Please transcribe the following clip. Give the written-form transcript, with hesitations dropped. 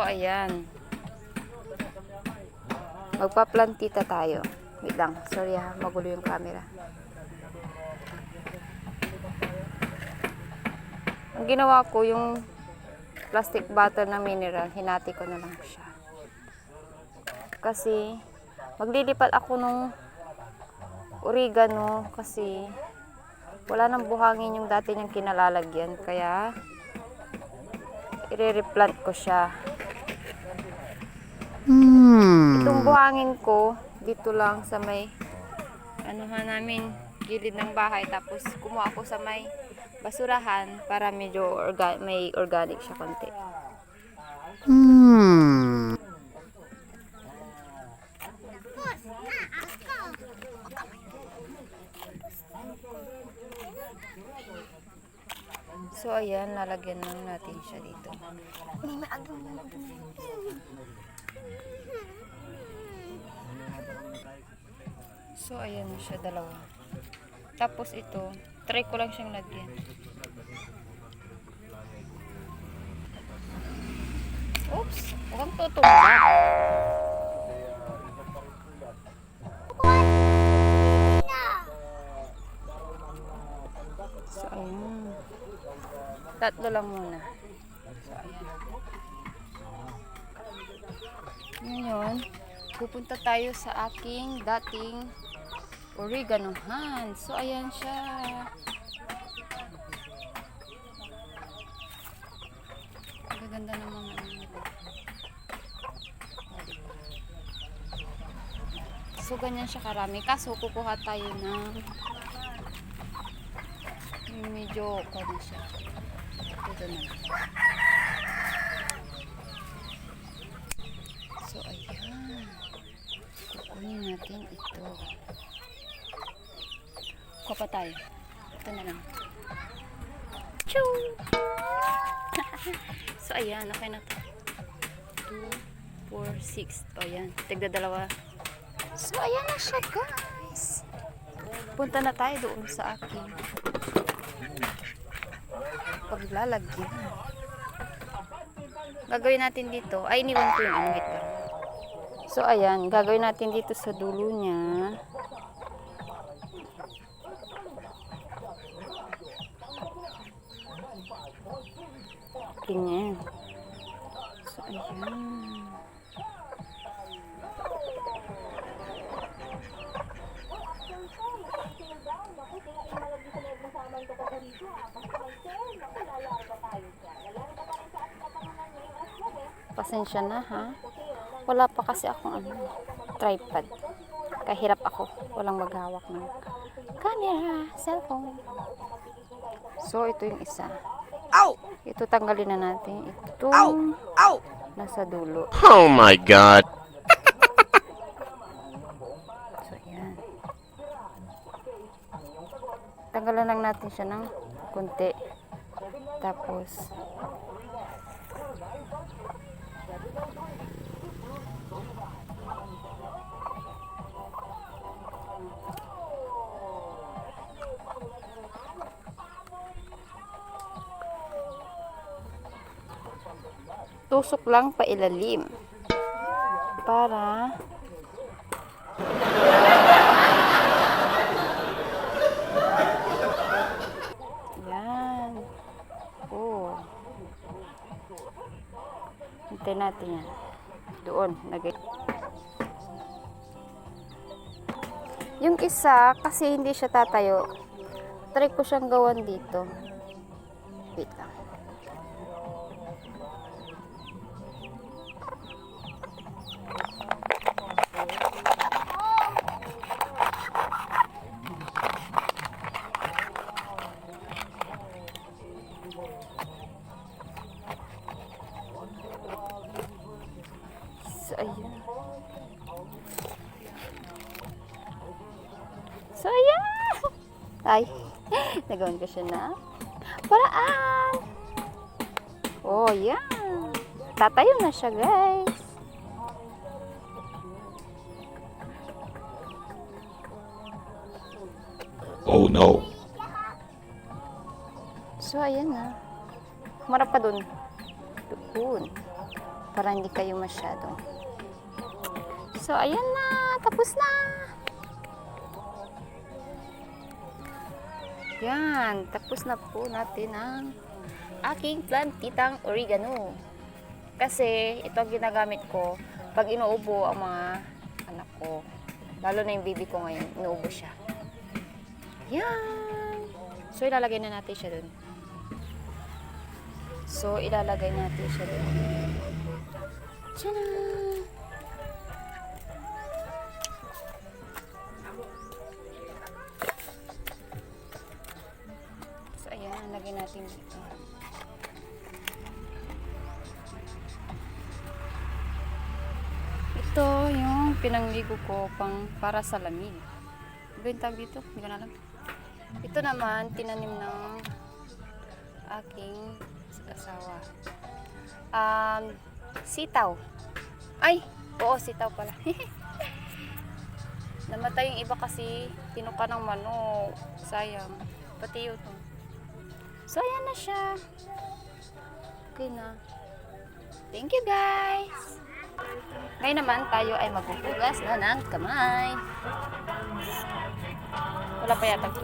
ayan. Magpa-plantita tayo. Wait lang. Sorry ha, magulo yung camera. Ang ginawa ko, yung plastic bottle na mineral, hinati ko na lang siya. Kasi, maglilipat ako nung oregano kasi wala nang buhangin yung dati niyang kinalalagyan. Kaya, i-replant ko siya. Itong buhangin ko, dito lang sa may namin, gilid ng bahay. Tapos, kumuha ako sa may basurahan para medyo may organic siya konti. So, ayan, lalagyan lang natin siya dito. So, ayan na siya, dalawa. Tapos ito, try ko lang siyang lagyan. Oops, huwag tutumba. So, ayan. Tatlo lang muna. So, ayan. Ngayon, pupunta tayo sa aking dating oreganohan. So, ayan siya. Ang ganda ng mga so, ganyan siya karami. Kaso, kukuha tayo ng medyo kano siya. Ito na. So, ayan. Kukunin natin ito. Kuha pa tayo. Ito na lang. Choo! So, ayan. Okay na to. 2, 4, 6. O, ayan. Tigda dalawa. So, ayan na siya, guys. Punta na tayo doon sa akin. Paglalagyan. Gagawin natin dito. Ay, iniwan ko yung wait lang. So, ayan. Gagawin natin dito sa dulo niya. Ganyan. So, ayan. Pasensya na ha. Wala pa kasi akong tripod. Kahirap ako. Walang maghawak ng camera, cellphone. So, ito yung isa. Ow! Ito tanggalin na natin. Itong nasa dulo. Oh my God! So, ayan. Tanggalan lang natin siya ng konti. Tapos, tusok lang pa ilalim para yan. Oh, hintay natin yan doon. Yung isa kasi hindi siya tatayo, try ko siyang gawan dito. Wait lang. So, ayan. So, ayan. Ay, nagawan ko siya na paraan. Oh, yan. Tatayo na siya, guys. Oh no! So, ayan na. Marap pa dun. Doon. Para hindi kayo masyado. So, ayan na. Tapos na. Yan. Tapos na po natin ang aking plantitang oregano. Kasi, ito ang ginagamit ko pag inuubo ang mga anak ko. Lalo na yung baby ko ngayon. Inuubo siya. Yan. So, ilalagay na natin siya dun. Tchanan! So, ayan. Lagay natin dito. Ito yung pinangligo ko para sa lamig. Ano ba yung tawag dito? Hindi ko na alam. Ito naman, tinanim ng aking asawa. Sitaw. Ay! Oo, sitaw pala. Namatay yung iba kasi tinuka ng manok. Sayang. Pati yun. So, ayan na siya. Okay na. Thank you, guys! Ngayon naman, tayo ay maghuhugas na ng kamay. Wala pa yata ito.